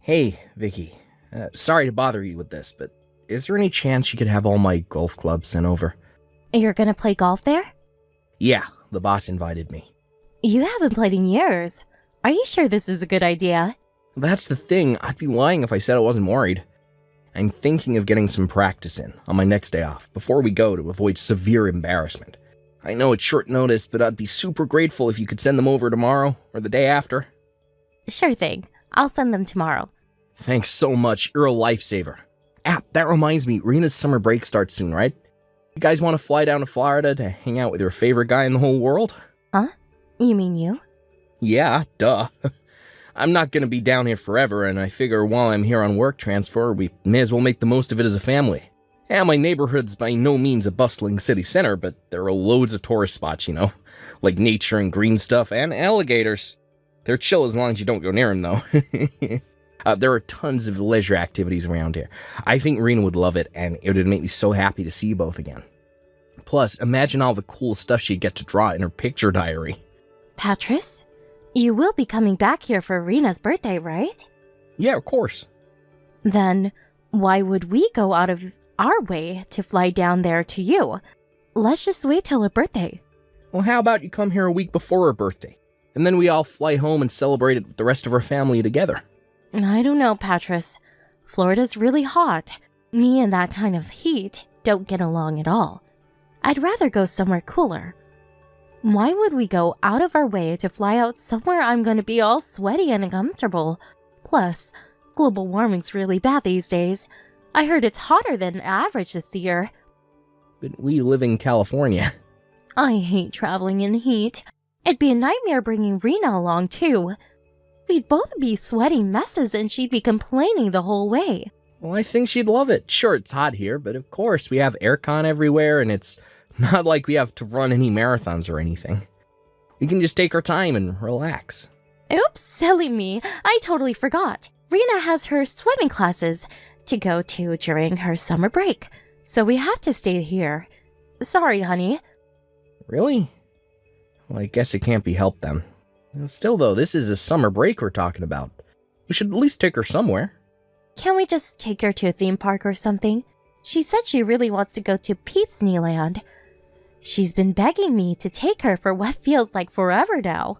Hey, Vicky. Sorry to bother you with this, but is there any chance you could have all my golf clubs sent over? You're gonna play golf there? Yeah, the boss invited me. You haven't played in years. Are you sure this is a good idea? That's the thing, I'd be lying if I said I wasn't worried. I'm thinking of getting some practice in on my next day off, before we go, to avoid severe embarrassment. I know it's short notice, but I'd be super grateful if you could send them over tomorrow, or the day after. Sure thing. I'll send them tomorrow. Thanks so much, you're a lifesaver. That reminds me, Rena's summer break starts soon, right? You guys want to fly down to Florida to hang out with your favorite guy in the whole world? Huh? You mean you? Yeah, duh. I'm not gonna be down here forever, and I figure while I'm here on work transfer, we may as well make the most of it as a family. Yeah, my neighborhood's by no means a bustling city center, but there are loads of tourist spots, like nature and green stuff, and alligators. They're chill as long as you don't go near them, though. There are tons of leisure activities around here. I think Rena would love it, and it would make me so happy to see you both again. Plus, imagine all the cool stuff she'd get to draw in her picture diary. Patris, you will be coming back here for Rena's birthday, right? Yeah, of course. Then, why would we go out of our way to fly down there to you? Let's just wait till her birthday. Well, how about you come here a week before her birthday, and then we all fly home and celebrate it with the rest of our family together. I don't know, Patris. Florida's really hot. Me and that kind of heat don't get along at all. I'd rather go somewhere cooler. Why would we go out of our way to fly out somewhere I'm going to be all sweaty and uncomfortable? Plus, global warming's really bad these days. I heard it's hotter than average this year. But we live in California. I hate traveling in heat. It'd be a nightmare bringing Rena along, too. We'd both be sweaty messes and she'd be complaining the whole way. Well, I think she'd love it. Sure, it's hot here, but of course we have aircon everywhere, and it's not like we have to run any marathons or anything. We can just take our time and relax. Oops, silly me. I totally forgot. Rena has her swimming classes to go to during her summer break, so we have to stay here. Sorry, honey. Really? Well, I guess it can't be helped then. Still, though, this is a summer break we're talking about. We should at least take her somewhere. Can't we just take her to a theme park or something? She said she really wants to go to Peeps Land. She's been begging me to take her for what feels like forever now.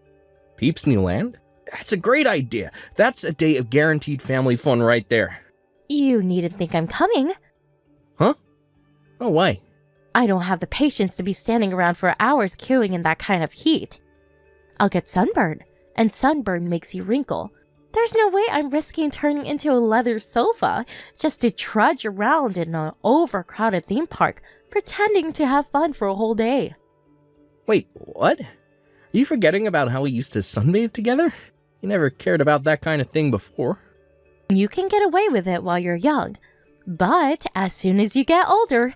Peeps Land? That's a great idea. That's a day of guaranteed family fun right there. You needn't think I'm coming. Huh? Oh, why? I don't have the patience to be standing around for hours queuing in that kind of heat. I'll get sunburned, and sunburn makes you wrinkle. There's no way I'm risking turning into a leather sofa just to trudge around in an overcrowded theme park, pretending to have fun for a whole day. Wait, what? Are you forgetting about how we used to sunbathe together? You never cared about that kind of thing before. You can get away with it while you're young, but as soon as you get older,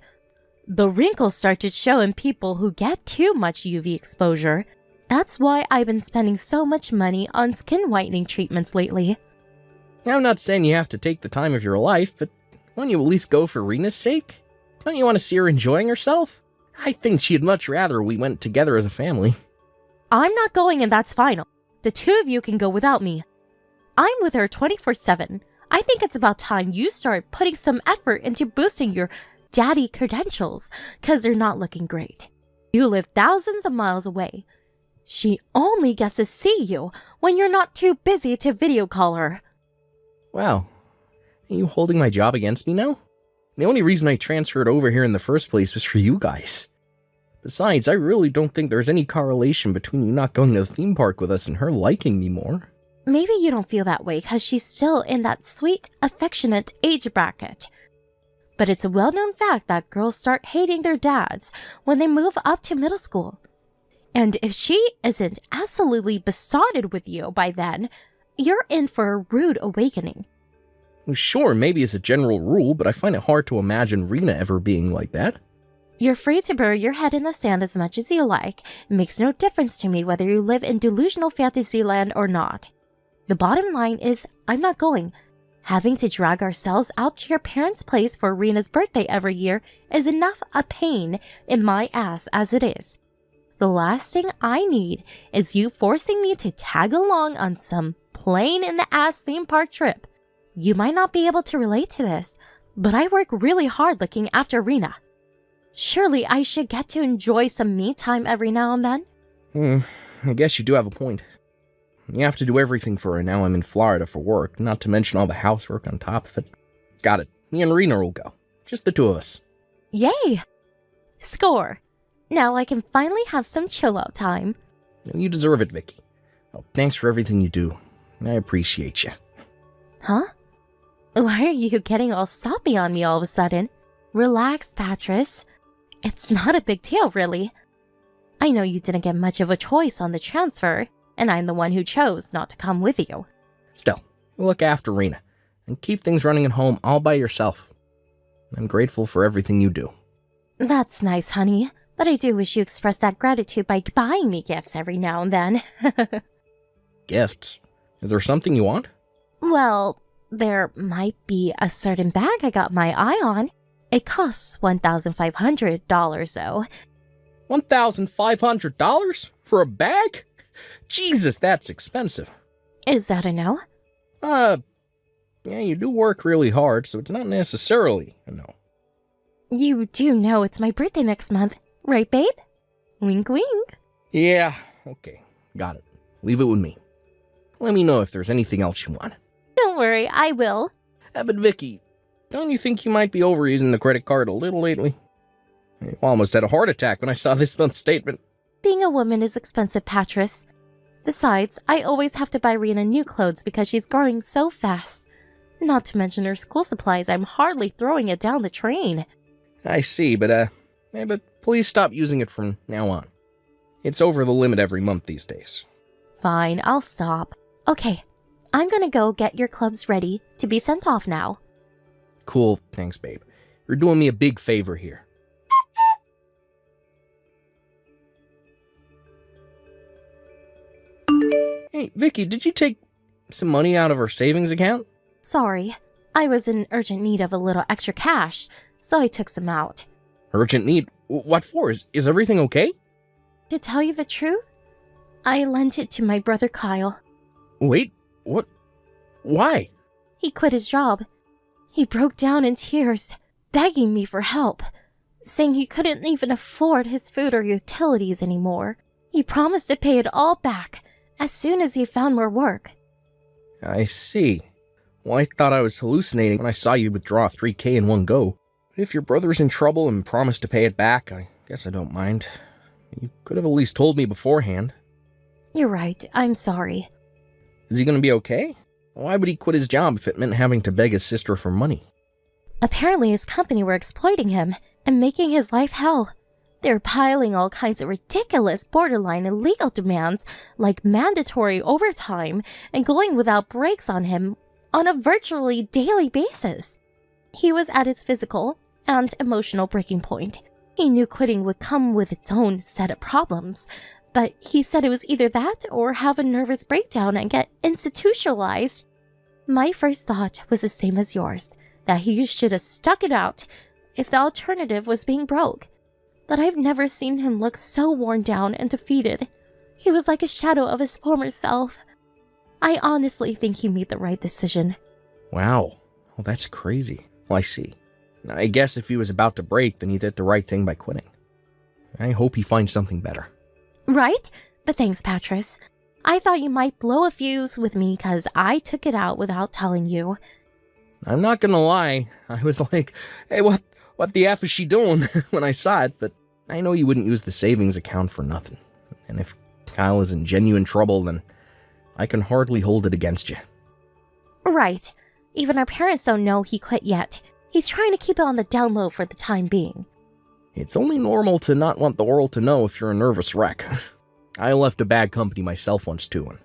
the wrinkles start to show in people who get too much UV exposure. That's why I've been spending so much money on skin whitening treatments lately. I'm not saying you have to take the time of your life, but won't you at least go for Rena's sake? Don't you want to see her enjoying herself? I think she'd much rather we went together as a family. I'm not going, and that's final. The two of you can go without me. I'm with her 24/7. I think it's about time you start putting some effort into boosting your daddy credentials, because they're not looking great. You live thousands of miles away. She only gets to see you when you're not too busy to video call her. Wow. Are you holding my job against me now? The only reason I transferred over here in the first place was for you guys. Besides, I really don't think there's any correlation between you not going to the theme park with us and her liking me more. Maybe you don't feel that way because she's still in that sweet, affectionate age bracket. But it's a well-known fact that girls start hating their dads when they move up to middle school. And if she isn't absolutely besotted with you by then, you're in for a rude awakening. Well, sure, maybe as a general rule, but I find it hard to imagine Rena ever being like that. You're free to bury your head in the sand as much as you like. It makes no difference to me whether you live in delusional fantasy land or not. The bottom line is, I'm not going. Having to drag ourselves out to your parents' place for Rena's birthday every year is enough a pain in my ass as it is. The last thing I need is you forcing me to tag along on some plain-in-the-ass theme park trip. You might not be able to relate to this, but I work really hard looking after Rena. Surely I should get to enjoy some me time every now and then? I guess you do have a point. You have to do everything for her now I'm in Florida for work, not to mention all the housework on top of it. Got it. Me and Rena will go. Just the two of us. Yay! Score! Now I can finally have some chill-out time. You deserve it, Vicky. Well, thanks for everything you do. I appreciate you. Huh? Why are you getting all soppy on me all of a sudden? Relax, Patris. It's not a big deal, really. I know you didn't get much of a choice on the transfer, and I'm the one who chose not to come with you. Still, look after Rena, and keep things running at home all by yourself. I'm grateful for everything you do. That's nice, honey, but I do wish you expressed that gratitude by buying me gifts every now and then. Gifts? Is there something you want? Well, there might be a certain bag I got my eye on. It costs $1,500, though. $1,500? For a bag? Jesus, that's expensive. Is that a no? Yeah, you do work really hard, so it's not necessarily a no. You do know it's my birthday next month, right, babe? Wink, wink. Yeah, okay, got it. Leave it with me. Let me know if there's anything else you want. Don't worry, I will. But Vicky, don't you think you might be overusing the credit card a little lately? I almost had a heart attack when I saw this month's statement. Being a woman is expensive, Patris. Besides, I always have to buy Rena new clothes because she's growing so fast. Not to mention her school supplies, I'm hardly throwing it down the drain. I see, but please stop using it from now on. It's over the limit every month these days. Fine, I'll stop. Okay, I'm gonna go get your clubs ready to be sent off now. Cool, thanks, babe. You're doing me a big favor here. Hey, Vicky, did you take some money out of our savings account? Sorry, I was in urgent need of a little extra cash, so I took some out. Urgent need? What for? Is everything okay? To tell you the truth, I lent it to my brother Kyle. Wait, what? Why? He quit his job. He broke down in tears, begging me for help, saying he couldn't even afford his food or utilities anymore. He promised to pay it all back as soon as he found more work. I see. Well, I thought I was hallucinating when I saw you withdraw $3,000 in one go. But if your brother's in trouble and promised to pay it back, I guess I don't mind. You could have at least told me beforehand. You're right, I'm sorry. Is he going to be okay? Why would he quit his job if it meant having to beg his sister for money? Apparently his company were exploiting him and making his life hell. They're piling all kinds of ridiculous, borderline illegal demands like mandatory overtime and going without breaks on him on a virtually daily basis. He was at his physical and emotional breaking point. He knew quitting would come with its own set of problems, but he said it was either that or have a nervous breakdown and get institutionalized. My first thought was the same as yours, that he should have stuck it out if the alternative was being broke. But I've never seen him look so worn down and defeated. He was like a shadow of his former self. I honestly think he made the right decision. Wow. Well, that's crazy. Well, I see. I guess if he was about to break, then he did the right thing by quitting. I hope he finds something better. Right? But thanks, Patris. I thought you might blow a fuse with me because I took it out without telling you. I'm not gonna lie. I was like, hey, what the F is she doing when I saw it, but I know you wouldn't use the savings account for nothing. And if Kyle is in genuine trouble, then I can hardly hold it against you. Right. Even our parents don't know he quit yet. He's trying to keep it on the down low for the time being. It's only normal to not want the world to know if you're a nervous wreck. I left a bad company myself once too, and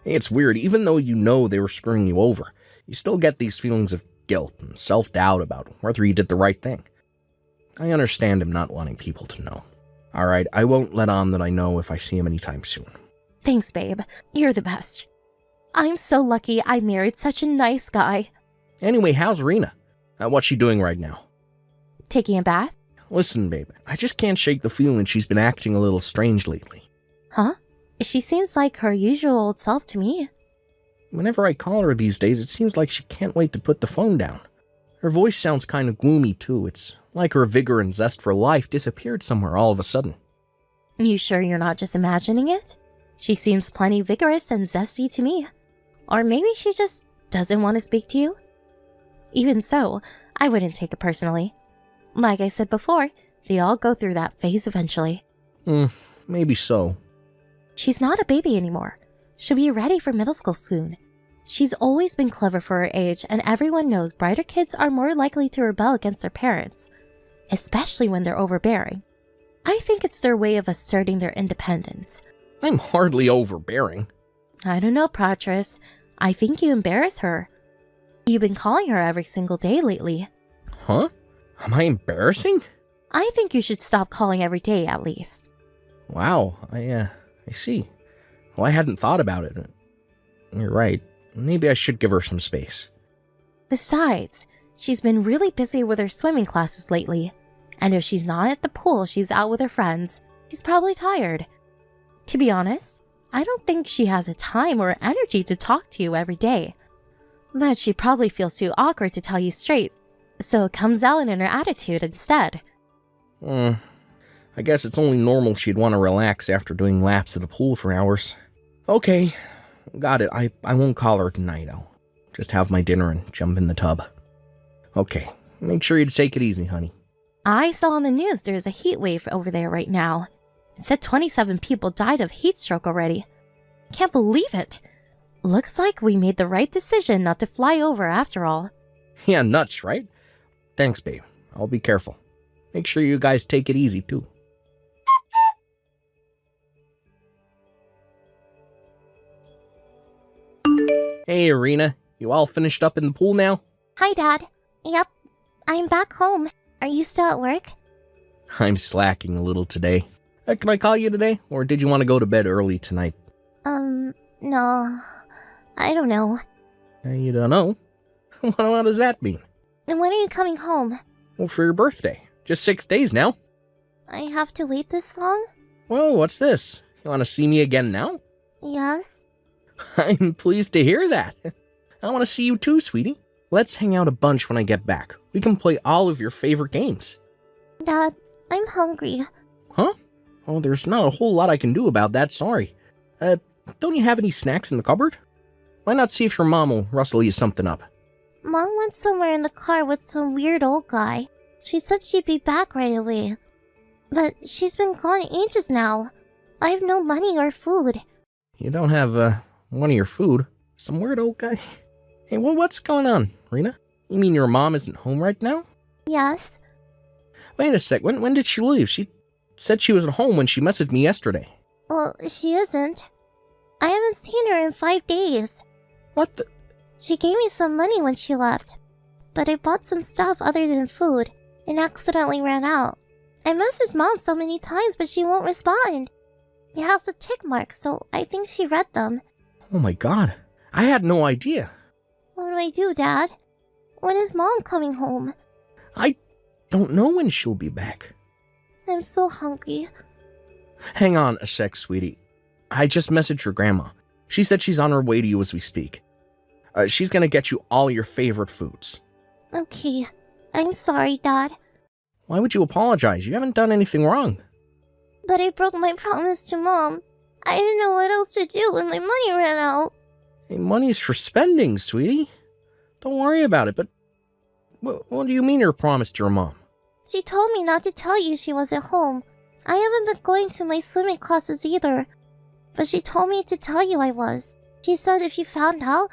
it's weird, even though you know they were screwing you over, you still get these feelings of guilt and self-doubt about whether you did the right thing. I understand him not wanting people to know. Alright, I won't let on that I know if I see him anytime soon. Thanks, babe. You're the best. I'm so lucky I married such a nice guy. Anyway, how's Rena? What's she doing right now? Taking a bath? Listen, babe, I just can't shake the feeling she's been acting a little strange lately. Huh? She seems like her usual old self to me. Whenever I call her these days, it seems like she can't wait to put the phone down. Her voice sounds kind of gloomy, too. It's like her vigor and zest for life disappeared somewhere all of a sudden. You sure you're not just imagining it? She seems plenty vigorous and zesty to me. Or maybe she just doesn't want to speak to you? Even so, I wouldn't take it personally. Like I said before, they all go through that phase eventually. Maybe so. She's not a baby anymore. She'll be ready for middle school soon. She's always been clever for her age, and everyone knows brighter kids are more likely to rebel against their parents, especially when they're overbearing. I think it's their way of asserting their independence. I'm hardly overbearing. I don't know, Patras. I think you embarrass her. You've been calling her every single day lately. Huh? Am I embarrassing? I think you should stop calling every day, at least. Wow, I see. Well, I hadn't thought about it. You're right. Maybe I should give her some space. Besides, she's been really busy with her swimming classes lately. And if she's not at the pool, she's out with her friends. She's probably tired. To be honest, I don't think she has the time or energy to talk to you every day. But she probably feels too awkward to tell you straight, so it comes out in her attitude instead. I guess it's only normal she'd want to relax after doing laps at the pool for hours. Okay, got it. I won't call her tonight. I'll just have my dinner and jump in the tub. Okay, make sure you take it easy, honey. I saw on the news there's a heat wave over there right now. It said 27 people died of heat stroke already. Can't believe it. Looks like we made the right decision not to fly over after all. Yeah, nuts, right? Thanks, babe. I'll be careful. Make sure you guys take it easy, too. Hey, Irina. You all finished up in the pool now? Hi, Dad. Yep, I'm back home. Are you still at work? I'm slacking a little today. Can I call you today? Or did you want to go to bed early tonight? No. I don't know. You don't know? What does that mean? And when are you coming home? Well, for your birthday. Just 6 days now. I have to wait this long? Well, what's this? You want to see me again now? Yes. I'm pleased to hear that. I want to see you too, sweetie. Let's hang out a bunch when I get back. We can play all of your favorite games. Dad, I'm hungry. Huh? Oh, there's not a whole lot I can do about that, sorry. Don't you have any snacks in the cupboard? Why not see if your mom will rustle you something up? Mom went somewhere in the car with some weird old guy. She said she'd be back right away. But she's been gone ages now. I have no money or food. You don't have, one of your food? Some weird old guy? Hey, what's going on, Rena? You mean your mom isn't home right now? Yes. Wait a sec, when did she leave? She said she was at home when she messaged me yesterday. Well, she isn't. I haven't seen her in 5 days. What the? She gave me some money when she left. But I bought some stuff other than food and accidentally ran out. I messaged Mom so many times, but she won't respond. It has the tick marks, so I think she read them. Oh my god, I had no idea. What do I do, Dad? When is Mom coming home? I don't know when she'll be back. I'm so hungry. Hang on a sec, sweetie. I just messaged your grandma. She said she's on her way to you as we speak. She's gonna get you all your favorite foods. Okay. I'm sorry, Dad. Why would you apologize? You haven't done anything wrong. But I broke my promise to Mom. I didn't know what else to do when my money ran out. Hey, money's for spending, sweetie. Don't worry about it, but what do you mean your promise to your mom? She told me not to tell you she was at home. I haven't been going to my swimming classes either. But she told me to tell you I was. She said if you found out,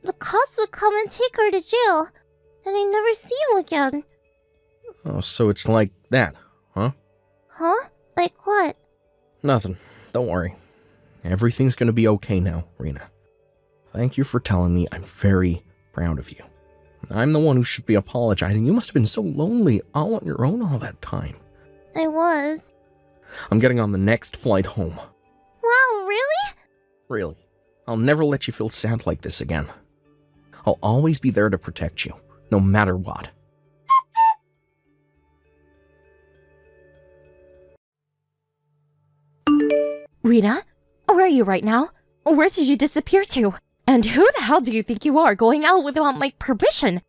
the cops would come and take her to jail. And I'd never see you again. Oh, so it's like that, huh? Huh? Like what? Nothing. Don't worry. Everything's gonna be okay now, Rena. Thank you for telling me. I'm very proud of you. I'm the one who should be apologizing. You must have been so lonely all on your own all that time. I was. I'm getting on the next flight home. Wow, really? Really. I'll never let you feel sad like this again. I'll always be there to protect you, no matter what. Rena, where are you right now? Where did you disappear to? And who the hell do you think you are going out without my permission?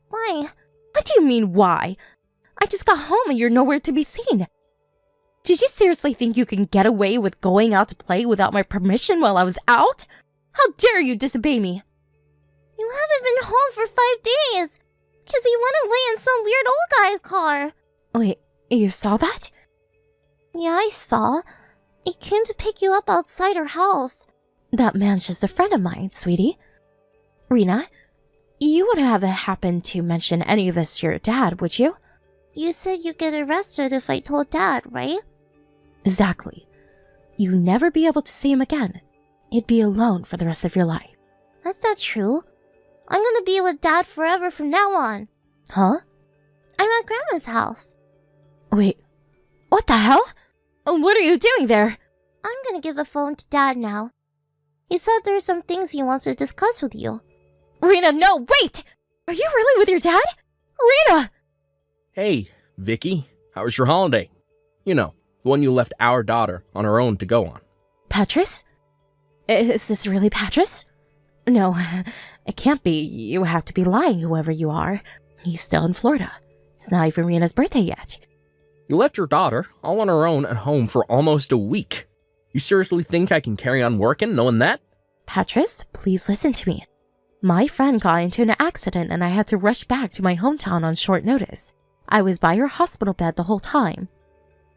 Why? What do you mean, why? I just got home and you're nowhere to be seen. Did you seriously think you can get away with going out to play without my permission while I was out? How dare you disobey me? You haven't been home for 5 days. Because you went away in some weird old guy's car. Wait, you saw that? Yeah, I saw. He came to pick you up outside her house. That man's just a friend of mine, sweetie. Rena, you wouldn't have happened to mention any of this to your dad, would you? You said you'd get arrested if I told Dad, right? Exactly. You'd never be able to see him again. He'd be alone for the rest of your life. That's not true. I'm gonna be with Dad forever from now on. Huh? I'm at Grandma's house. Wait, what the hell? What are you doing there? I'm gonna give the phone to Dad now. He said there's some things he wants to discuss with you. Rena, no, wait! Are you really with your dad? Rena! Hey, Vicky, how was your holiday? You know, the one you left our daughter on her own to go on. Patris? Is this really Patris? No, it can't be. You have to be lying, whoever you are. He's still in Florida. It's not even Rena's birthday yet. You left your daughter all on her own at home for almost a week. You seriously think I can carry on working knowing that? Patris, please listen to me. My friend got into an accident and I had to rush back to my hometown on short notice. I was by her hospital bed the whole time.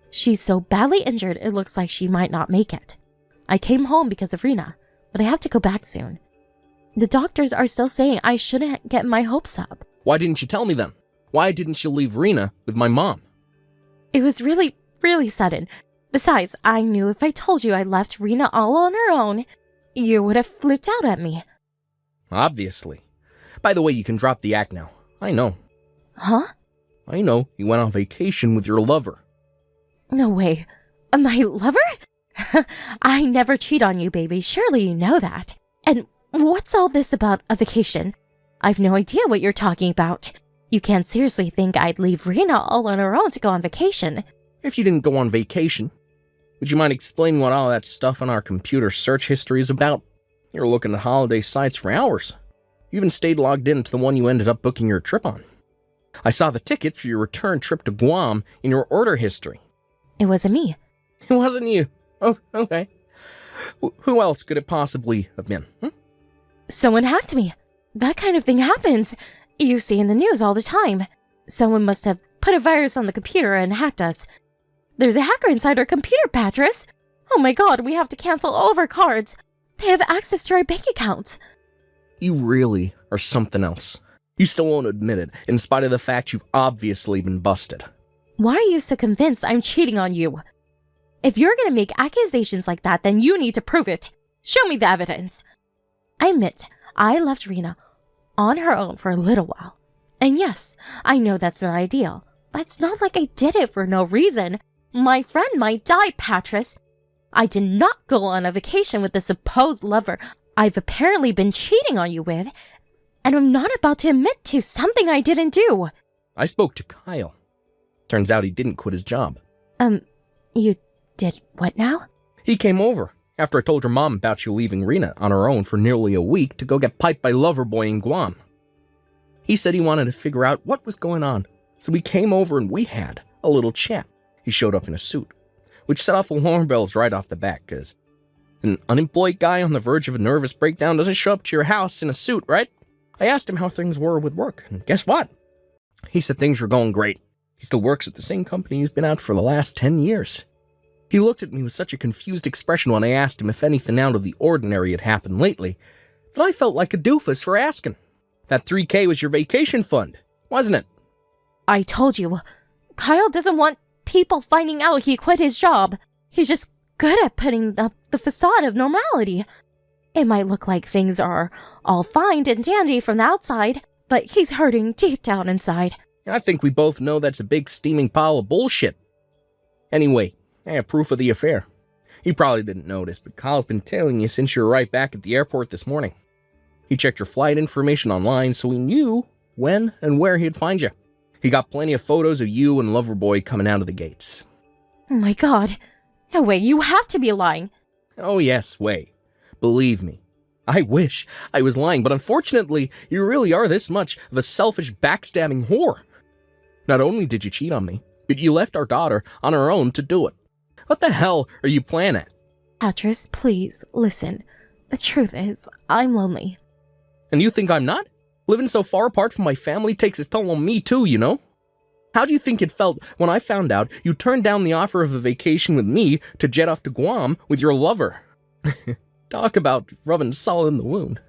She's so badly injured it looks like she might not make it. I came home because of Rena, but I have to go back soon. The doctors are still saying I shouldn't get my hopes up. Why didn't you tell me then? Why didn't you leave Rena with my mom? It was really sudden. Besides, I knew if I told you I left Rena all on her own, you would have flipped out at me. Obviously. By the way, you can drop the act now. I know. Huh? I know you went on vacation with your lover. No way. My lover? I never cheat on you, baby. Surely you know that. And what's all this about a vacation? I've no idea what you're talking about. You can't seriously think I'd leave Rena all on her own to go on vacation. If you didn't go on vacation, would you mind explaining what all that stuff on our computer search history is about? You're looking at holiday sites for hours. You even stayed logged in to the one you ended up booking your trip on. I saw the ticket for your return trip to Guam in your order history. It wasn't me. It wasn't you. Oh, okay. Who else could it possibly have been? Someone hacked me. That kind of thing happens. You see in the news all the time. Someone must have put a virus on the computer and hacked us. There's a hacker inside our computer, Patris. Oh my god, we have to cancel all of our cards. They have access to our bank accounts. You really are something else. You still won't admit it, in spite of the fact you've obviously been busted. Why are you so convinced I'm cheating on you? If you're gonna make accusations like that, then you need to prove it. Show me the evidence. I admit, I left Rena on her own for a little while. And yes, I know that's not ideal, but it's not like I did it for no reason. My friend might die, Patris. I did not go on a vacation with the supposed lover I've apparently been cheating on you with, and I'm not about to admit to something I didn't do. I spoke to Kyle. Turns out he didn't quit his job. You did what now? He came over after I told your mom about you leaving Rena on her own for nearly a week to go get piped by Loverboy in Guam. He said he wanted to figure out what was going on, so he came over and we had a little chat. He showed up in a suit, which set off alarm bells right off the bat, because an unemployed guy on the verge of a nervous breakdown doesn't show up to your house in a suit, right? I asked him how things were with work, and guess what? He said things were going great. He still works at the same company he's been at for the last 10 years. He looked at me with such a confused expression when I asked him if anything out of the ordinary had happened lately, that I felt like a doofus for asking. That $3,000 was your vacation fund, wasn't it? I told you, Kyle doesn't want people finding out he quit his job. He's just good at putting up the facade of normality. It might look like things are all fine and dandy from the outside, but he's hurting deep down inside. I think we both know that's a big steaming pile of bullshit. Anyway, I have proof of the affair. You probably didn't notice, but Kyle's been tailing you since you were right back at the airport this morning. He checked your flight information online, so he knew when and where he'd find you. He got plenty of photos of you and Loverboy coming out of the gates. Oh my god. No way, you have to be lying. Oh yes, way. Believe me. I wish I was lying, but unfortunately, you really are this much of a selfish, backstabbing whore. Not only did you cheat on me, but you left our daughter on her own to do it. What the hell are you planning? Patris, please, listen. The truth is, I'm lonely. And you think I'm not? Living so far apart from my family takes its toll on me too, you know? How do you think it felt when I found out you turned down the offer of a vacation with me to jet off to Guam with your lover? Talk about rubbing salt in the wound.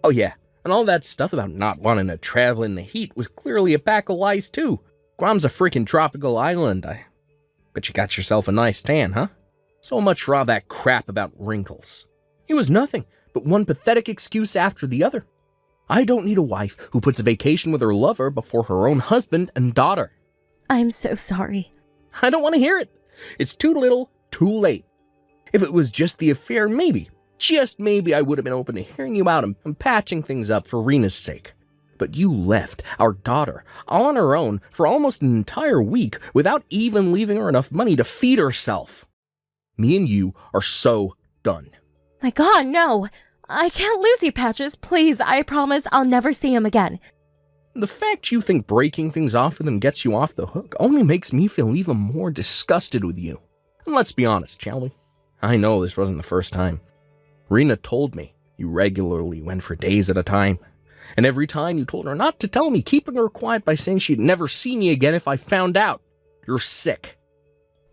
Oh yeah, and all that stuff about not wanting to travel in the heat was clearly a pack of lies too. Guam's a freaking tropical island. I bet you got yourself a nice tan, huh? So much for all that crap about wrinkles. It was nothing but one pathetic excuse after the other. I don't need a wife who puts a vacation with her lover before her own husband and daughter. I'm so sorry. I don't want to hear it. It's too little, too late. If it was just the affair, maybe, just maybe I would have been open to hearing you out and patching things up for Rena's sake. But you left our daughter all on her own for almost an entire week without even leaving her enough money to feed herself. Me and you are so done. My God, no! I can't lose you, Patches. Please, I promise I'll never see him again. The fact you think breaking things off with him gets you off the hook only makes me feel even more disgusted with you. And let's be honest, shall we? I know this wasn't the first time. Rena told me you regularly went for days at a time. And every time you told her not to tell me, keeping her quiet by saying she'd never see me again if I found out. You're sick.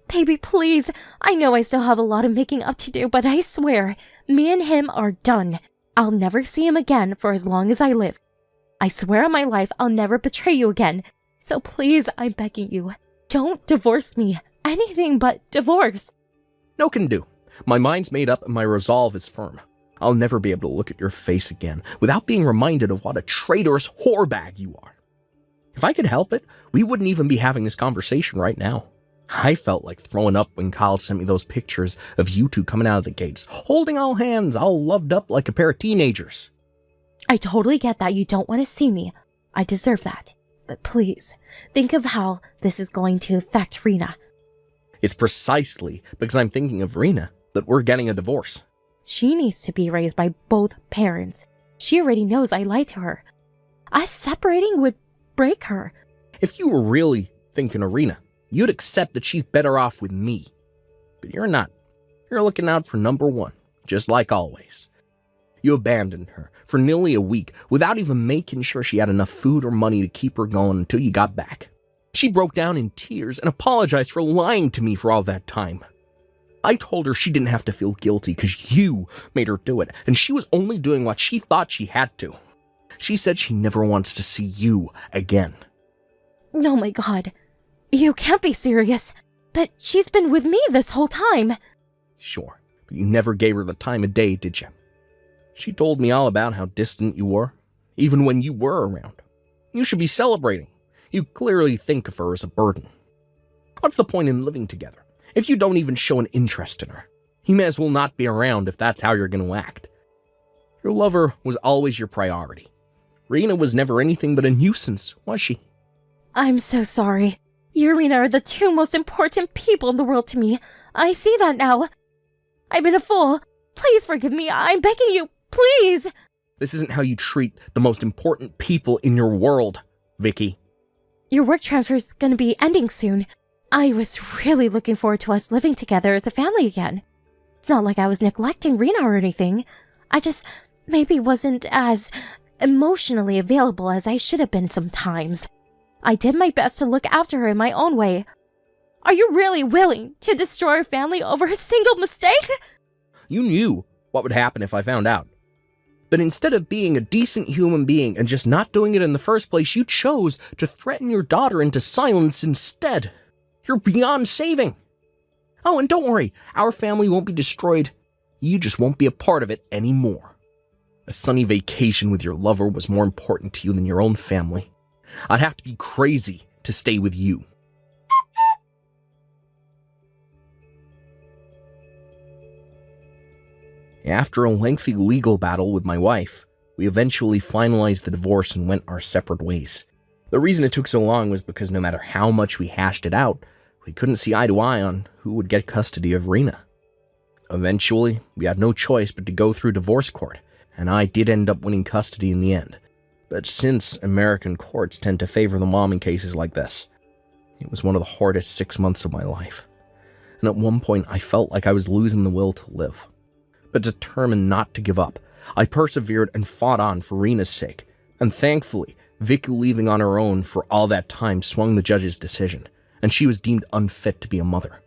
Baby, please. I know I still have a lot of making up to do, but I swear, me and him are done. I'll never see him again for as long as I live. I swear on my life I'll never betray you again. So please, I'm begging you, don't divorce me. Anything but divorce. No can do. My mind's made up and my resolve is firm. I'll never be able to look at your face again without being reminded of what a traitorous whorebag you are. If I could help it, we wouldn't even be having this conversation right now. I felt like throwing up when Kyle sent me those pictures of you two coming out of the gates, holding all hands, all loved up like a pair of teenagers. I totally get that you don't want to see me. I deserve that. But please, think of how this is going to affect Rena. It's precisely because I'm thinking of Rena that we're getting a divorce. She needs to be raised by both parents. She already knows I lied to her. Us separating would break her. If you were really thinking of Rena, you'd accept that she's better off with me. But you're not. You're looking out for number one, just like always. You abandoned her for nearly a week without even making sure she had enough food or money to keep her going until you got back. She broke down in tears and apologized for lying to me for all that time. I told her she didn't have to feel guilty because you made her do it, and she was only doing what she thought she had to. She said she never wants to see you again. Oh my God. You can't be serious. But she's been with me this whole time. Sure, but you never gave her the time of day, did you? She told me all about how distant you were, even when you were around. You should be celebrating. You clearly think of her as a burden. What's the point in living together if you don't even show an interest in her? You may as well not be around if that's how you're going to act. Your lover was always your priority. Rena was never anything but a nuisance, was she? I'm so sorry. You and Rena are the two most important people in the world to me. I see that now. I've been a fool. Please forgive me. I'm begging you. Please. This isn't how you treat the most important people in your world, Vicky. Your work transfer is going to be ending soon. I was really looking forward to us living together as a family again. It's not like I was neglecting Rena or anything. I just maybe wasn't as emotionally available as I should have been sometimes. I did my best to look after her in my own way. Are you really willing to destroy our family over a single mistake? You knew what would happen if I found out. But instead of being a decent human being and just not doing it in the first place, you chose to threaten your daughter into silence instead. You're beyond saving. Oh, and don't worry, our family won't be destroyed. You just won't be a part of it anymore. A sunny vacation with your lover was more important to you than your own family. I'd have to be crazy to stay with you. After a lengthy legal battle with my wife, we eventually finalized the divorce and went our separate ways. The reason it took so long was because no matter how much we hashed it out, we couldn't see eye to eye on who would get custody of Rena. Eventually, we had no choice but to go through divorce court, and I did end up winning custody in the end. But since American courts tend to favor the mom in cases like this, it was one of the hardest 6 months of my life. And at one point, I felt like I was losing the will to live. But determined not to give up, I persevered and fought on for Rena's sake. And thankfully, Vicky leaving on her own for all that time swung the judge's decision, and she was deemed unfit to be a mother.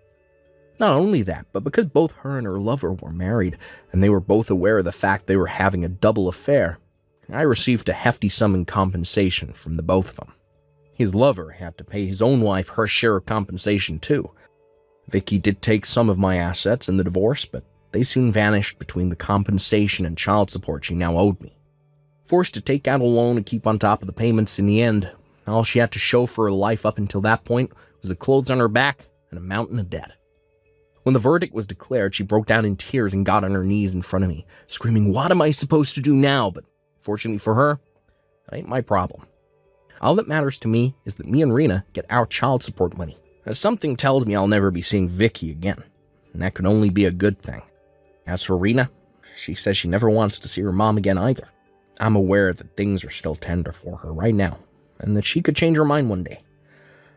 Not only that, but because both her and her lover were married, and they were both aware of the fact they were having a double affair, I received a hefty sum in compensation from the both of them. His lover had to pay his own wife her share of compensation too. Vicky did take some of my assets in the divorce, but they soon vanished between the compensation and child support she now owed me. Forced to take out a loan and keep on top of the payments in the end, all she had to show for her life up until that point was the clothes on her back and a mountain of debt. When the verdict was declared, she broke down in tears and got on her knees in front of me, screaming, "What am I supposed to do now?" But fortunately for her, that ain't my problem. All that matters to me is that me and Rena get our child support money, as something tells me I'll never be seeing Vicky again, and that could only be a good thing. As for Rena, she says she never wants to see her mom again either. I'm aware that things are still tender for her right now, and that she could change her mind one day.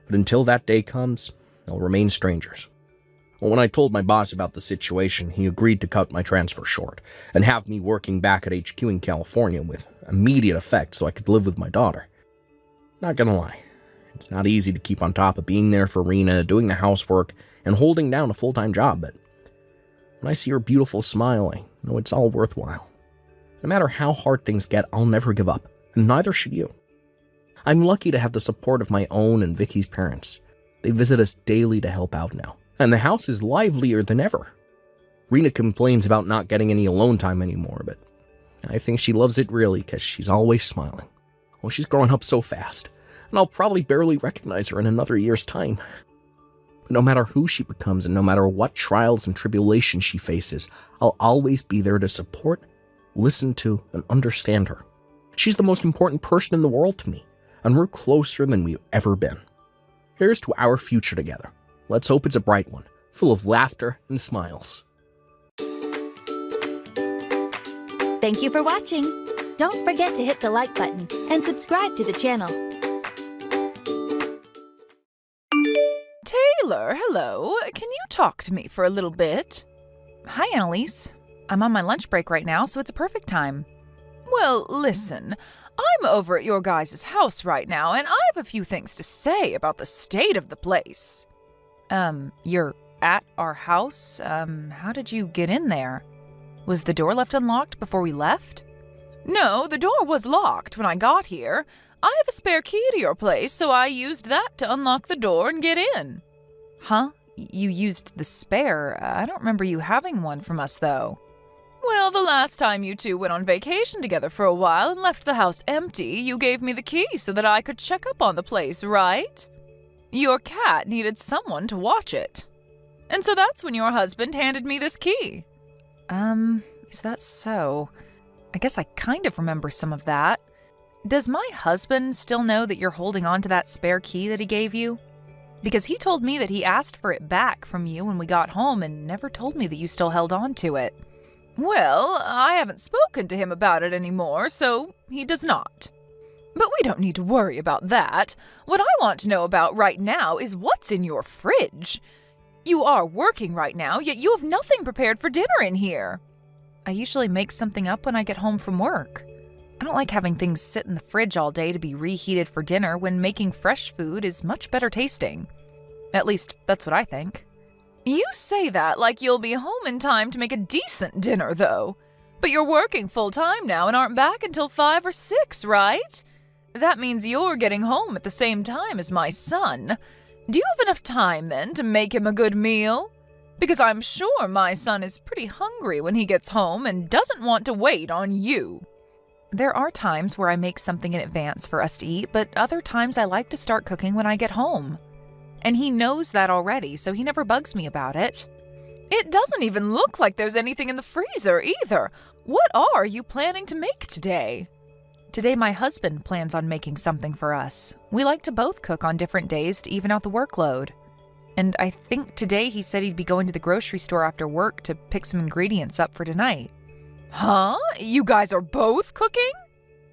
But until that day comes, they'll remain strangers. Well, when I told my boss about the situation, he agreed to cut my transfer short and have me working back at HQ in California with immediate effect so I could live with my daughter. Not gonna lie, it's not easy to keep on top of being there for Rena, doing the housework, and holding down a full-time job, but when I see her beautiful smile, I know it's all worthwhile. No matter how hard things get, I'll never give up, and neither should you. I'm lucky to have the support of my own and Vicky's parents. They visit us daily to help out now, and the house is livelier than ever. Rena complains about not getting any alone time anymore, but I think she loves it really because she's always smiling. Well, she's growing up so fast, and I'll probably barely recognize her in another year's time. But no matter who she becomes and no matter what trials and tribulations she faces, I'll always be there to support, listen to, and understand her. She's the most important person in the world to me, and we're closer than we've ever been. Here's to our future together. Let's hope it's a bright one, full of laughter and smiles. Thank you for watching. Don't forget to hit the like button and subscribe to the channel. Taylor, hello. Can you talk to me for a little bit? Hi, Annalise. I'm on my lunch break right now, so it's a perfect time. Well, listen, I'm over at your guys' house right now, and I have a few things to say about the state of the place. You're at our house? How did you get in there? Was the door left unlocked before we left? No, the door was locked when I got here. I have a spare key to your place, so I used that to unlock the door and get in. Huh? You used the spare? I don't remember you having one from us, though. Well, the last time you two went on vacation together for a while and left the house empty, you gave me the key so that I could check up on the place, right? Your cat needed someone to watch it. And so that's when your husband handed me this key. Is that so? I guess I kind of remember some of that. Does my husband still know that you're holding on to that spare key that he gave you? Because he told me that he asked for it back from you when we got home and never told me that you still held on to it. Well, I haven't spoken to him about it anymore, so he does not. But we don't need to worry about that. What I want to know about right now is what's in your fridge. You are working right now, yet you have nothing prepared for dinner in here. I usually make something up when I get home from work. I don't like having things sit in the fridge all day to be reheated for dinner when making fresh food is much better tasting. At least, that's what I think. You say that like you'll be home in time to make a decent dinner, though. But you're working full-time now and aren't back until 5 or 6, right? That means you're getting home at the same time as my son. Do you have enough time, then, to make him a good meal? Because I'm sure my son is pretty hungry when he gets home and doesn't want to wait on you. There are times where I make something in advance for us to eat, but other times I like to start cooking when I get home. And he knows that already, so he never bugs me about it. It doesn't even look like there's anything in the freezer either. What are you planning to make today? Today my husband plans on making something for us. We like to both cook on different days to even out the workload. And I think today he said he'd be going to the grocery store after work to pick some ingredients up for tonight. Huh? You guys are both cooking?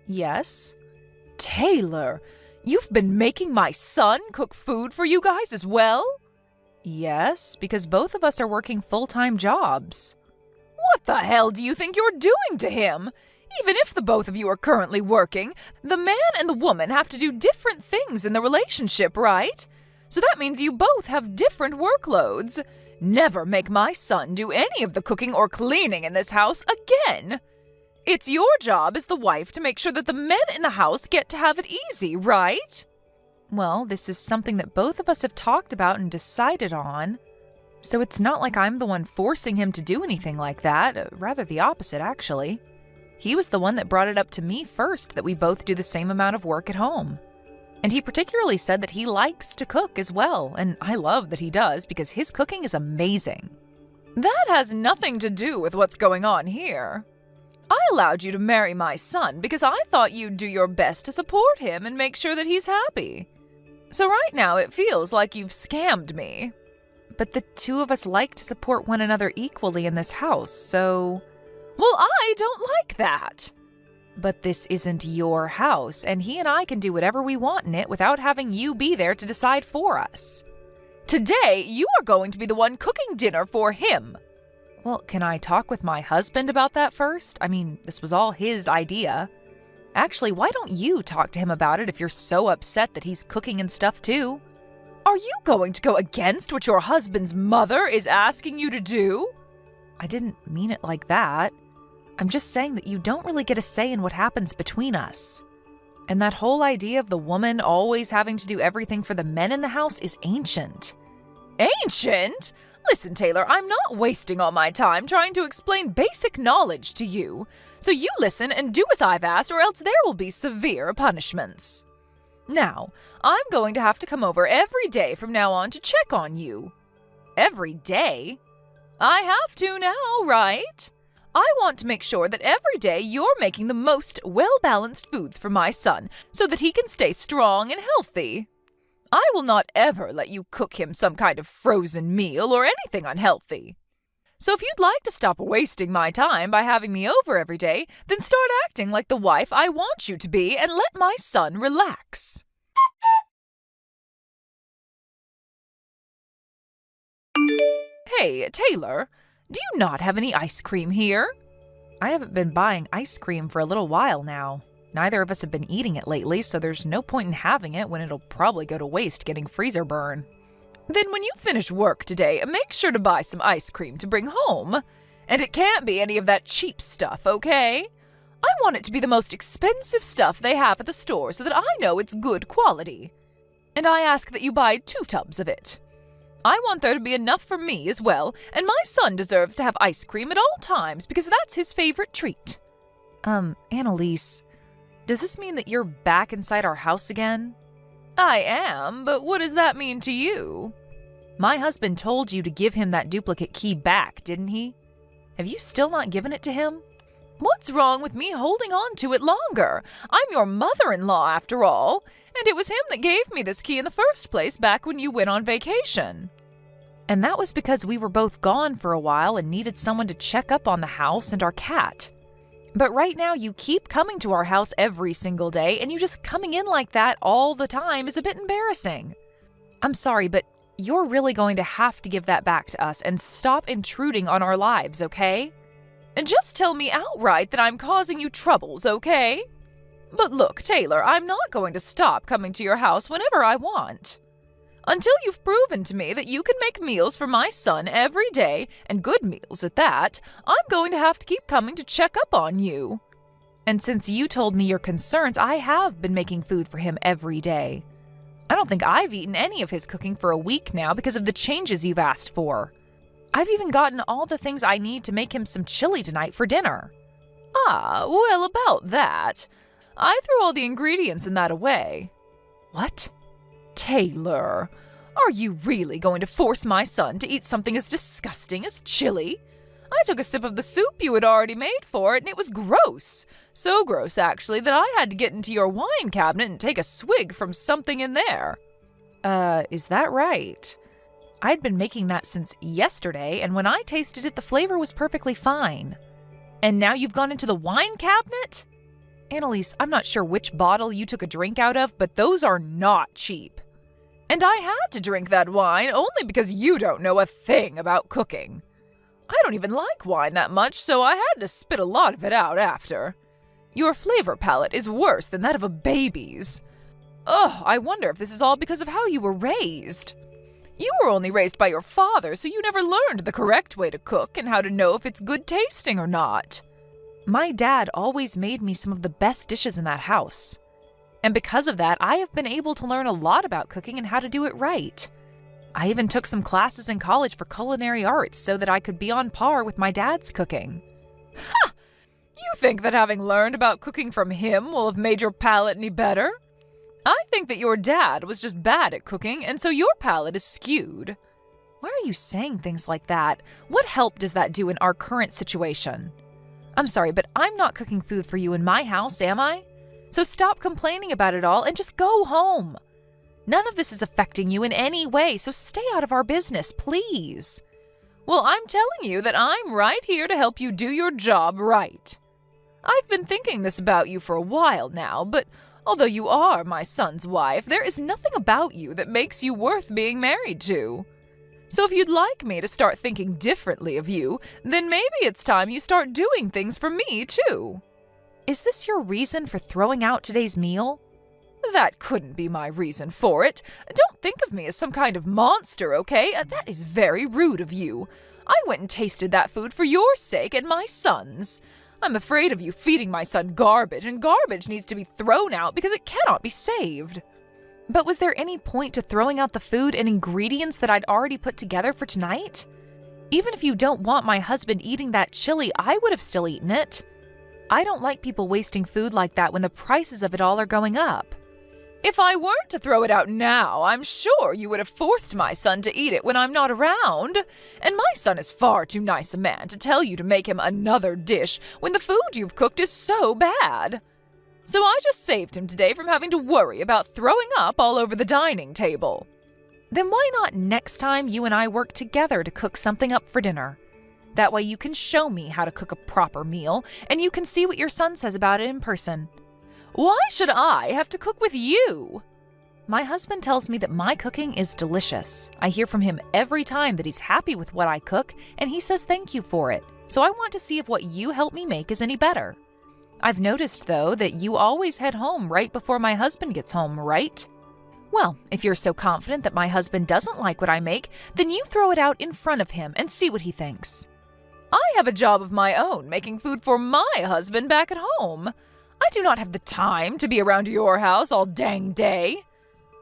Yes. Taylor, you've been making my son cook food for you guys as well? Yes, because both of us are working full-time jobs. What the hell do you think you're doing to him? Even if the both of you are currently working, the man and the woman have to do different things in the relationship, right? So that means you both have different workloads. Never make my son do any of the cooking or cleaning in this house again. It's your job as the wife to make sure that the men in the house get to have it easy, right? Well, this is something that both of us have talked about and decided on. So it's not like I'm the one forcing him to do anything like that. Rather the opposite, actually. He was the one that brought it up to me first that we both do the same amount of work at home. And he particularly said that he likes to cook as well, and I love that he does because his cooking is amazing. That has nothing to do with what's going on here. I allowed you to marry my son because I thought you'd do your best to support him and make sure that he's happy. So right now it feels like you've scammed me. But the two of us like to support one another equally in this house, so... Well, I don't like that. But this isn't your house, and he and I can do whatever we want in it without having you be there to decide for us. Today, you are going to be the one cooking dinner for him. Well, can I talk with my husband about that first? I mean, this was all his idea. Actually, why don't you talk to him about it if you're so upset that he's cooking and stuff too? Are you going to go against what your husband's mother is asking you to do? I didn't mean it like that. I'm just saying that you don't really get a say in what happens between us. And that whole idea of the woman always having to do everything for the men in the house is ancient. Ancient? Listen, Taylor, I'm not wasting all my time trying to explain basic knowledge to you. So you listen and do as I've asked, or else there will be severe punishments. Now, I'm going to have to come over every day from now on to check on you. Every day? I have to now, right? I want to make sure that every day you're making the most well-balanced foods for my son so that he can stay strong and healthy. I will not ever let you cook him some kind of frozen meal or anything unhealthy. So if you'd like to stop wasting my time by having me over every day, then start acting like the wife I want you to be and let my son relax. Hey, Taylor, do you not have any ice cream here? I haven't been buying ice cream for a little while now. Neither of us have been eating it lately, so there's no point in having it when it'll probably go to waste getting freezer burn. Then when you finish work today, make sure to buy some ice cream to bring home. And it can't be any of that cheap stuff, okay? I want it to be the most expensive stuff they have at the store so that I know it's good quality. And I ask that you buy 2 tubs of it. I want there to be enough for me as well, and my son deserves to have ice cream at all times because that's his favorite treat. Annalise, does this mean that you're back inside our house again? I am, but what does that mean to you? My husband told you to give him that duplicate key back, didn't he? Have you still not given it to him? What's wrong with me holding on to it longer? I'm your mother-in-law, after all, and it was him that gave me this key in the first place back when you went on vacation. And that was because we were both gone for a while and needed someone to check up on the house and our cat. But right now you keep coming to our house every single day, and you just coming in like that all the time is a bit embarrassing. I'm sorry, but you're really going to have to give that back to us and stop intruding on our lives, okay? And just tell me outright that I'm causing you troubles, okay? But look, Taylor, I'm not going to stop coming to your house whenever I want. Until you've proven to me that you can make meals for my son every day, and good meals at that, I'm going to have to keep coming to check up on you. And since you told me your concerns, I have been making food for him every day. I don't think I've eaten any of his cooking for a week now because of the changes you've asked for. I've even gotten all the things I need to make him some chili tonight for dinner. Ah, well, about that. I threw all the ingredients in that away. What? Taylor, are you really going to force my son to eat something as disgusting as chili? I took a sip of the soup you had already made for it, and it was gross. So gross, actually, that I had to get into your wine cabinet and take a swig from something in there. Is that right? I'd been making that since yesterday, and when I tasted it, the flavor was perfectly fine. And now you've gone into the wine cabinet? Annalise, I'm not sure which bottle you took a drink out of, but those are not cheap. And I had to drink that wine only because you don't know a thing about cooking. I don't even like wine that much, so I had to spit a lot of it out after. Your flavor palette is worse than that of a baby's. Ugh, I wonder if this is all because of how you were raised. You were only raised by your father, so you never learned the correct way to cook and how to know if it's good tasting or not. My dad always made me some of the best dishes in that house. And because of that, I have been able to learn a lot about cooking and how to do it right. I even took some classes in college for culinary arts so that I could be on par with my dad's cooking. Ha! You think that having learned about cooking from him will have made your palate any better? I think that your dad was just bad at cooking, and so your palate is skewed. Why are you saying things like that? What help does that do in our current situation? I'm sorry, but I'm not cooking food for you in my house, am I? So stop complaining about it all and just go home. None of this is affecting you in any way, so stay out of our business, please. Well, I'm telling you that I'm right here to help you do your job right. I've been thinking this about you for a while now, but although you are my son's wife, there is nothing about you that makes you worth being married to. So if you'd like me to start thinking differently of you, then maybe it's time you start doing things for me, too. Is this your reason for throwing out today's meal? That couldn't be my reason for it. Don't think of me as some kind of monster, okay? That is very rude of you. I went and tasted that food for your sake and my son's. I'm afraid of you feeding my son garbage, and garbage needs to be thrown out because it cannot be saved. But was there any point to throwing out the food and ingredients that I'd already put together for tonight? Even if you don't want my husband eating that chili, I would have still eaten it. I don't like people wasting food like that when the prices of it all are going up. If I weren't to throw it out now, I'm sure you would have forced my son to eat it when I'm not around. And my son is far too nice a man to tell you to make him another dish when the food you've cooked is so bad. So I just saved him today from having to worry about throwing up all over the dining table. Then why not next time you and I work together to cook something up for dinner? That way you can show me how to cook a proper meal, and you can see what your son says about it in person. Why should I have to cook with you? My husband tells me that my cooking is delicious. I hear from him every time that he's happy with what I cook, and he says thank you for it. So I want to see if what you help me make is any better. I've noticed, though, that you always head home right before my husband gets home, right? Well, if you're so confident that my husband doesn't like what I make, then you throw it out in front of him and see what he thinks. I have a job of my own making food for my husband back at home. I do not have the time to be around your house all dang day.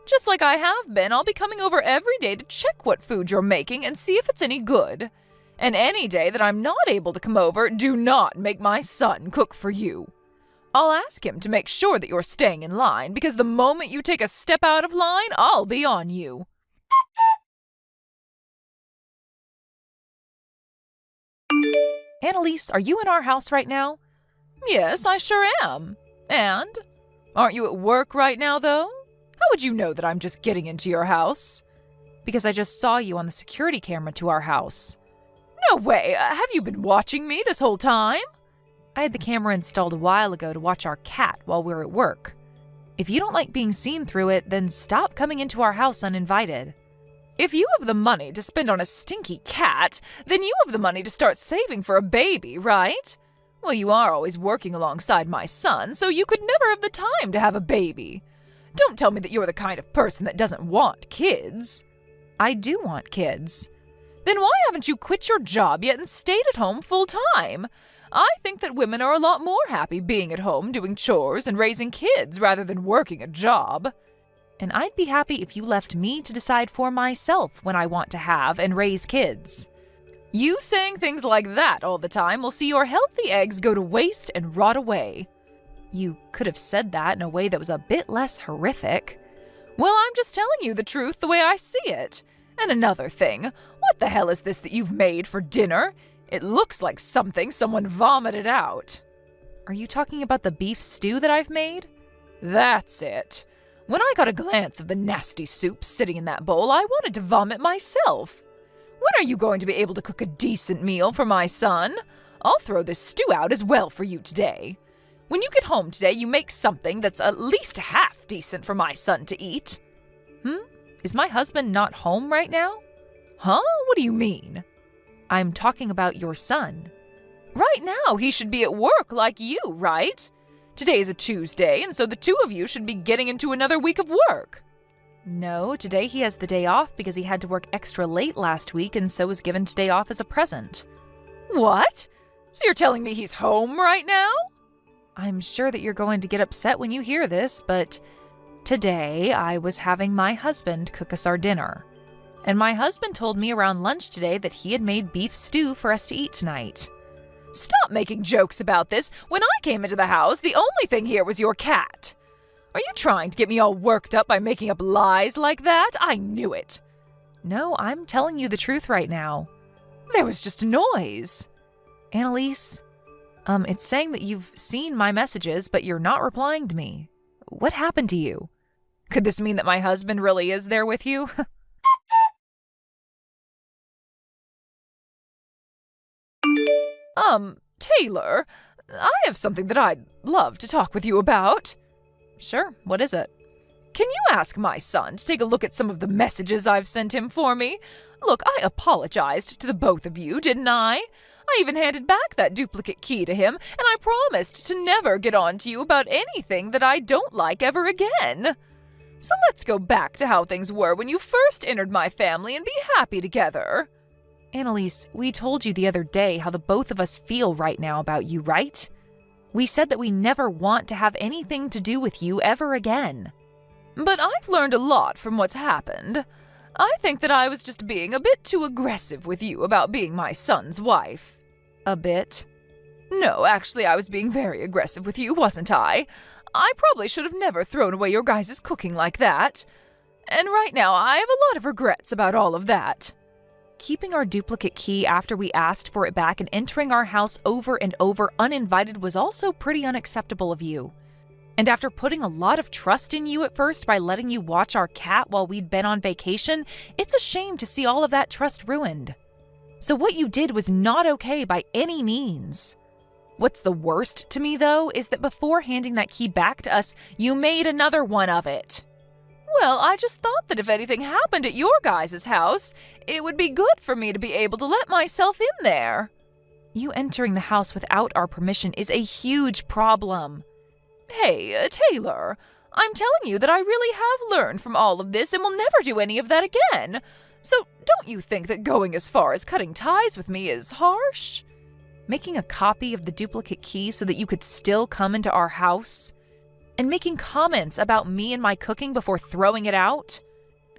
Just like I have been, I'll be coming over every day to check what food you're making and see if it's any good. And any day that I'm not able to come over, do not make my son cook for you. I'll ask him to make sure that you're staying in line, because the moment you take a step out of line, I'll be on you. Annalise, are you in our house right now? Yes, I sure am. And? Aren't you at work right now, though? How would you know that I'm just getting into your house? Because I just saw you on the security camera to our house. No way! Have you been watching me this whole time? I had the camera installed a while ago to watch our cat while we were at work. If you don't like being seen through it, then stop coming into our house uninvited. If you have the money to spend on a stinky cat, then you have the money to start saving for a baby, right? Well, you are always working alongside my son, so you could never have the time to have a baby. Don't tell me that you're the kind of person that doesn't want kids. I do want kids. Then why haven't you quit your job yet and stayed at home full time? I think that women are a lot more happy being at home doing chores and raising kids rather than working a job. And I'd be happy if you left me to decide for myself when I want to have and raise kids. You saying things like that all the time will see your healthy eggs go to waste and rot away. You could have said that in a way that was a bit less horrific. Well, I'm just telling you the truth the way I see it. And another thing, what the hell is this that you've made for dinner? It looks like something someone vomited out. Are you talking about the beef stew that I've made? That's it. When I got a glance of the nasty soup sitting in that bowl, I wanted to vomit myself. When are you going to be able to cook a decent meal for my son? I'll throw this stew out as well for you today. When you get home today, you make something that's at least half decent for my son to eat. Is my husband not home right now? Huh? What do you mean? I'm talking about your son. Right now, he should be at work like you, right? Today is a Tuesday, and so the two of you should be getting into another week of work. No, today he has the day off because he had to work extra late last week and so was given today off as a present. What? So you're telling me he's home right now? I'm sure that you're going to get upset when you hear this, but today I was having my husband cook us our dinner. And my husband told me around lunch today that he had made beef stew for us to eat tonight. Stop making jokes about this. When I came into the house, the only thing here was your cat. Are you trying to get me all worked up by making up lies like that? I knew it. No, I'm telling you the truth right now. There was just a noise. Annalise, it's saying that you've seen my messages, but you're not replying to me. What happened to you? Could this mean that my husband really is there with you? Taylor, I have something that I'd love to talk with you about. Sure, what is it? Can you ask my son to take a look at some of the messages I've sent him for me? Look, I apologized to the both of you, didn't I? I even handed back that duplicate key to him, and I promised to never get on to you about anything that I don't like ever again. So let's go back to how things were when you first entered my family and be happy together. Annalise, we told you the other day how the both of us feel right now about you, right? We said that we never want to have anything to do with you ever again. But I've learned a lot from what's happened. I think that I was just being a bit too aggressive with you about being my son's wife. A bit? No, actually, I was being very aggressive with you, wasn't I? I probably should have never thrown away your guys' cooking like that. And right now, I have a lot of regrets about all of that. Keeping our duplicate key after we asked for it back and entering our house over and over uninvited was also pretty unacceptable of you. And after putting a lot of trust in you at first by letting you watch our cat while we'd been on vacation, it's a shame to see all of that trust ruined. So what you did was not okay by any means. What's the worst to me, though, is that before handing that key back to us, you made another one of it. Well, I just thought that if anything happened at your guys' house, it would be good for me to be able to let myself in there. You entering the house without our permission is a huge problem. Hey, Taylor, I'm telling you that I really have learned from all of this and will never do any of that again. So don't you think that going as far as cutting ties with me is harsh? Making a copy of the duplicate key so that you could still come into our house? And making comments about me and my cooking before throwing it out?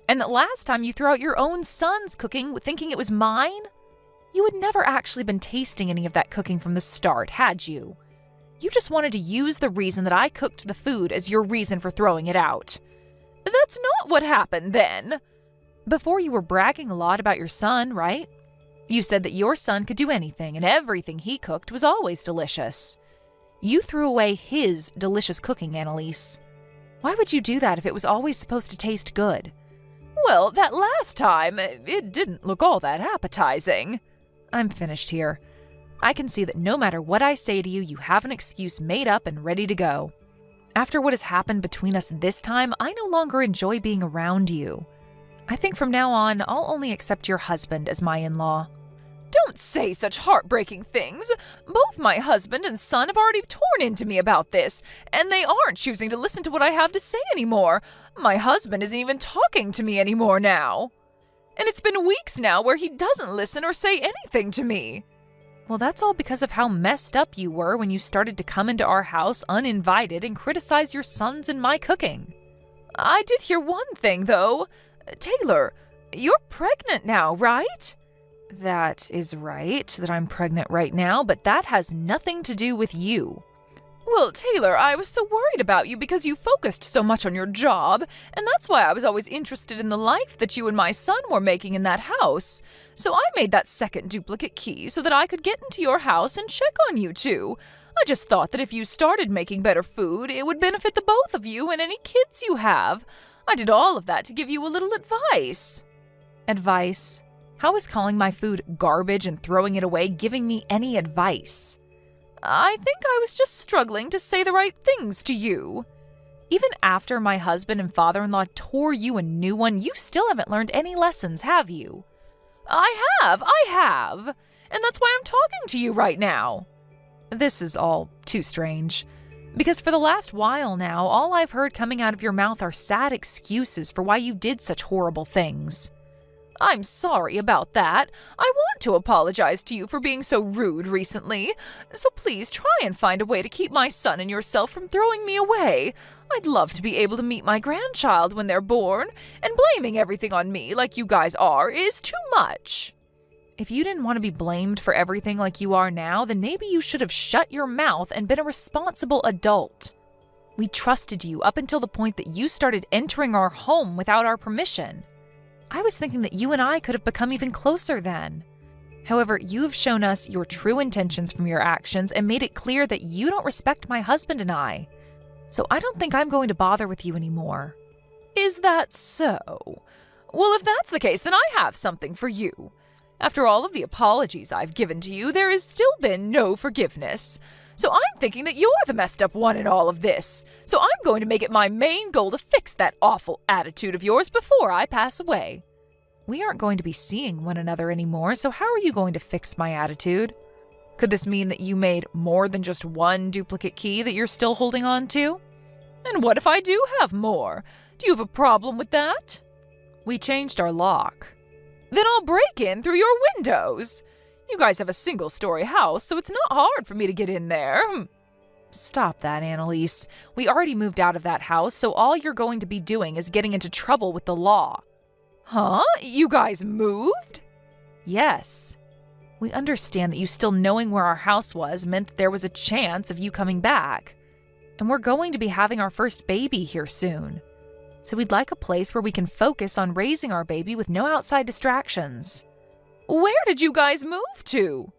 And that last time you threw out your own son's cooking thinking it was mine? You had never actually been tasting any of that cooking from the start, had you? You just wanted to use the reason that I cooked the food as your reason for throwing it out. That's not what happened then. Before you were bragging a lot about your son, right? You said that your son could do anything and everything he cooked was always delicious. You threw away his delicious cooking, Annalise. Why would you do that if it was always supposed to taste good? Well, that last time, it didn't look all that appetizing. I'm finished here. I can see that no matter what I say to you, you have an excuse made up and ready to go. After what has happened between us this time, I no longer enjoy being around you. I think from now on, I'll only accept your husband as my in-law. Don't say such heartbreaking things. Both my husband and son have already torn into me about this, and they aren't choosing to listen to what I have to say anymore. My husband isn't even talking to me anymore now. And it's been weeks now where he doesn't listen or say anything to me. Well, that's all because of how messed up you were when you started to come into our house uninvited and criticize your sons and my cooking. I did hear one thing, though. Taylor, you're pregnant now, right? That is right, that I'm pregnant right now, but that has nothing to do with you. Well, Taylor, I was so worried about you because you focused so much on your job, and that's why I was always interested in the life that you and my son were making in that house. So I made that second duplicate key so that I could get into your house and check on you two. I just thought that if you started making better food, it would benefit the both of you and any kids you have. I did all of that to give you a little advice. Advice? How is calling my food garbage and throwing it away giving me any advice? I think I was just struggling to say the right things to you. Even after my husband and father-in-law tore you a new one, you still haven't learned any lessons, have you? I have. And that's why I'm talking to you right now. This is all too strange. Because for the last while now, all I've heard coming out of your mouth are sad excuses for why you did such horrible things. I'm sorry about that. I want to apologize to you for being so rude recently. So please try and find a way to keep my son and yourself from throwing me away. I'd love to be able to meet my grandchild when they're born, and blaming everything on me like you guys are is too much. If you didn't want to be blamed for everything like you are now, then maybe you should have shut your mouth and been a responsible adult. We trusted you up until the point that you started entering our home without our permission. I was thinking that you and I could have become even closer then. However, you have shown us your true intentions from your actions and made it clear that you don't respect my husband and I. So I don't think I'm going to bother with you anymore. Is that so? Well, if that's the case, then I have something for you. After all of the apologies I've given to you, there has still been no forgiveness. So I'm thinking that you're the messed up one in all of this. So I'm going to make it my main goal to fix that awful attitude of yours before I pass away. We aren't going to be seeing one another anymore, so how are you going to fix my attitude? Could this mean that you made more than just one duplicate key that you're still holding on to? And what if I do have more? Do you have a problem with that? We changed our lock. Then I'll break in through your windows. You guys have a single-story house, so it's not hard for me to get in there. Stop that, Annalise. We already moved out of that house, so all you're going to be doing is getting into trouble with the law. Huh? You guys moved? Yes. We understand that you still knowing where our house was meant that there was a chance of you coming back. And we're going to be having our first baby here soon. So we'd like a place where we can focus on raising our baby with no outside distractions. Where did you guys move to?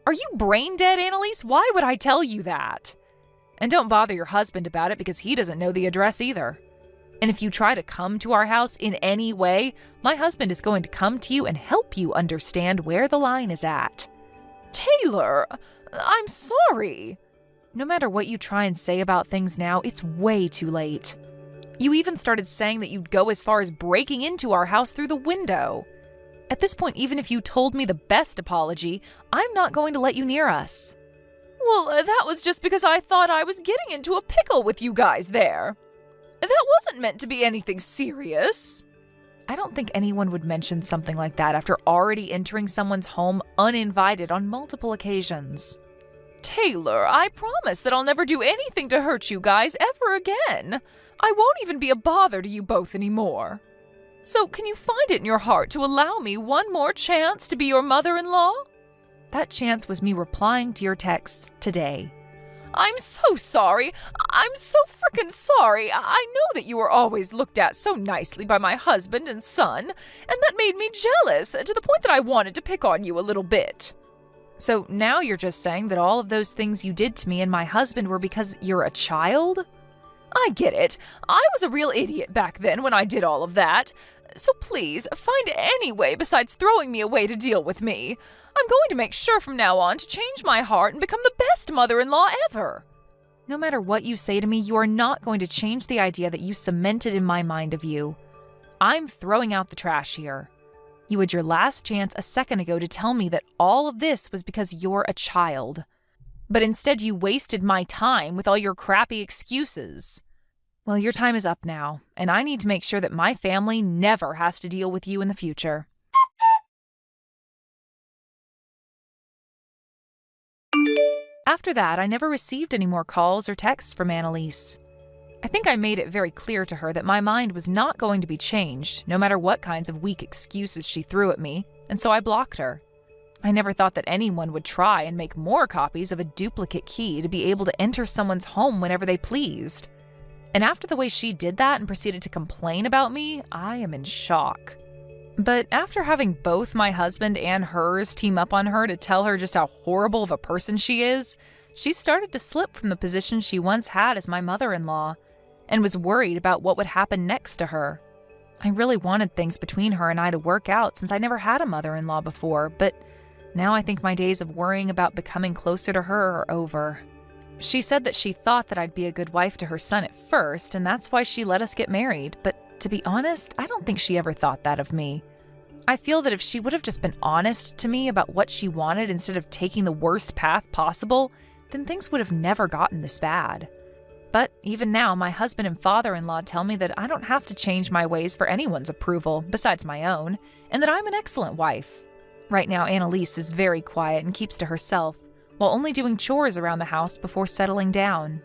Are you brain dead, Annalise? Why would I tell you that? And don't bother your husband about it because he doesn't know the address either. And if you try to come to our house in any way, my husband is going to come to you and help you understand where the line is at. Taylor, I'm sorry. No matter what you try and say about things now, it's way too late. You even started saying that you'd go as far as breaking into our house through the window. At this point, even if you told me the best apology, I'm not going to let you near us. Well, that was just because I thought I was getting into a pickle with you guys there. That wasn't meant to be anything serious. I don't think anyone would mention something like that after already entering someone's home uninvited on multiple occasions. Taylor, I promise that I'll never do anything to hurt you guys ever again. I won't even be a bother to you both anymore. So can you find it in your heart to allow me one more chance to be your mother-in-law? That chance was me replying to your texts today. I'm so sorry. I'm so frickin' sorry. I know that you were always looked at so nicely by my husband and son, and that made me jealous to the point that I wanted to pick on you a little bit. So now you're just saying that all of those things you did to me and my husband were because you're a child? I get it. I was a real idiot back then when I did all of that. So please, find any way besides throwing me away to deal with me. I'm going to make sure from now on to change my heart and become the best mother-in-law ever. No matter what you say to me, you are not going to change the idea that you cemented in my mind of you. I'm throwing out the trash here. You had your last chance a second ago to tell me that all of this was because you're a child. But instead you wasted my time with all your crappy excuses. Well, your time is up now, and I need to make sure that my family never has to deal with you in the future. After that, I never received any more calls or texts from Annalise. I think I made it very clear to her that my mind was not going to be changed, no matter what kinds of weak excuses she threw at me, and so I blocked her. I never thought that anyone would try and make more copies of a duplicate key to be able to enter someone's home whenever they pleased. And after the way she did that and proceeded to complain about me, I am in shock. But after having both my husband and hers team up on her to tell her just how horrible of a person she is, she started to slip from the position she once had as my mother-in-law, and was worried about what would happen next to her. I really wanted things between her and I to work out since I never had a mother-in-law before, but now I think my days of worrying about becoming closer to her are over. She said that she thought that I'd be a good wife to her son at first, and that's why she let us get married, but to be honest, I don't think she ever thought that of me. I feel that if she would have just been honest to me about what she wanted instead of taking the worst path possible, then things would have never gotten this bad. But even now, my husband and father-in-law tell me that I don't have to change my ways for anyone's approval besides my own, and that I'm an excellent wife. Right now, Annalise is very quiet and keeps to herself, while only doing chores around the house before settling down.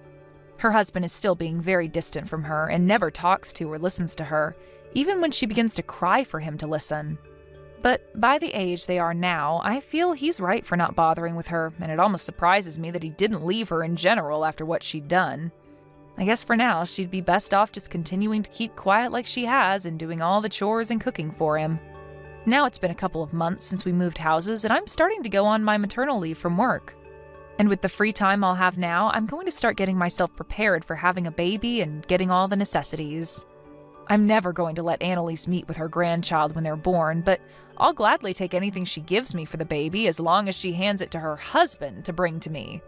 Her husband is still being very distant from her and never talks to or listens to her, even when she begins to cry for him to listen. But by the age they are now, I feel he's right for not bothering with her, and it almost surprises me that he didn't leave her in general after what she'd done. I guess for now, she'd be best off just continuing to keep quiet like she has and doing all the chores and cooking for him. Now it's been a couple of months since we moved houses, and I'm starting to go on my maternal leave from work. And with the free time I'll have now, I'm going to start getting myself prepared for having a baby and getting all the necessities. I'm never going to let Annalise meet with her grandchild when they're born, but I'll gladly take anything she gives me for the baby as long as she hands it to her husband to bring to me.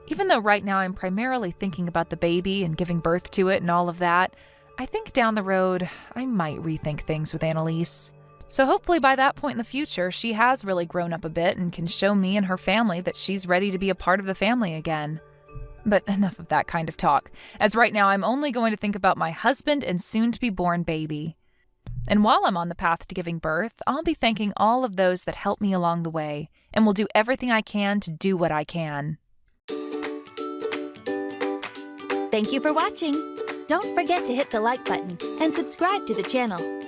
Even though right now I'm primarily thinking about the baby and giving birth to it and all of that, I think down the road I might rethink things with Annalise. So hopefully by that point in the future, she has really grown up a bit and can show me and her family that she's ready to be a part of the family again. But enough of that kind of talk, as right now I'm only going to think about my husband and soon-to-be-born baby. And while I'm on the path to giving birth, I'll be thanking all of those that helped me along the way, and will do everything I can to do what I can. Thank you for watching. Don't forget to hit the like button and subscribe to the channel.